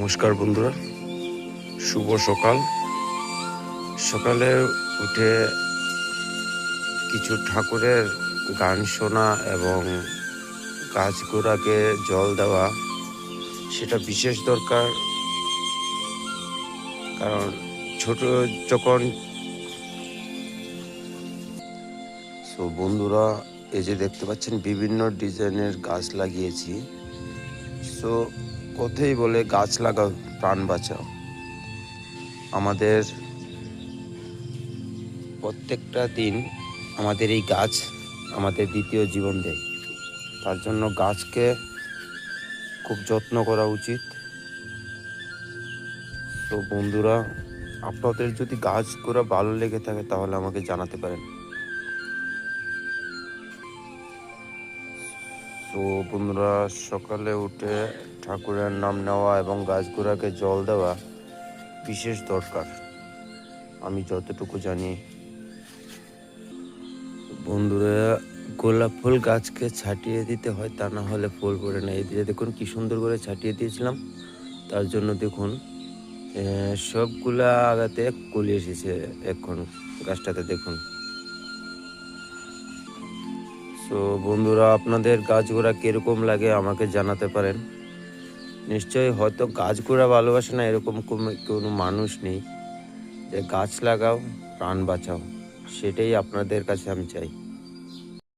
নমস্কার বন্ধুরা, শুভ সকাল। সকালে উঠে কিছু ঠাকুরের গান শোনা এবং গাছগুলোকে জল দেওয়া সেটা বিশেষ দরকার। কারণ ছোট যখন বন্ধুরা এই যে দেখতে পাচ্ছেন বিভিন্ন ডিজাইনের গাছ লাগিয়েছি। কথাই বলে গাছ লাগাও প্রাণ বাঁচাও। আমাদের প্রত্যেকটা দিন আমাদের এই গাছ আমাদের দ্বিতীয় জীবন দেয়। তার জন্য গাছকে খুব যত্ন করা উচিত। তো বন্ধুরা, আপনাদের যদি গাছগুলো ভালো লেগে থাকে তাহলে আমাকে জানাতে পারেন। তো বন্ধুরা, সকালে উঠে ঠাকুরের নাম নেওয়া এবং গাছগুলোকে জল দেওয়া বিশেষ দরকার, আমি যতটুকু জানি। বন্ধুরা, গোলাপ ফুল গাছকে ছাটিয়ে দিতে হয়, তা না হলে ফুল পড়ে না। এই দিয়ে দেখুন কি সুন্দর করে ছাটিয়ে দিয়েছিলাম, তার জন্য দেখুন সবগুলা আগাতে কলি এসেছে এখন গাছটাতে দেখুন। বন্ধুরা, আপনাদের গাছগুলা কিরকম লাগে আমাকে জানাতে পারেন। নিশ্চয়ই হয়তো গাছগুলা ভালোবাসে না এরকম কোনো মানুষ নেই। যে গাছ লাগাও প্রাণ বাঁচাও, সেটাই আপনাদের কাছে আমি চাই।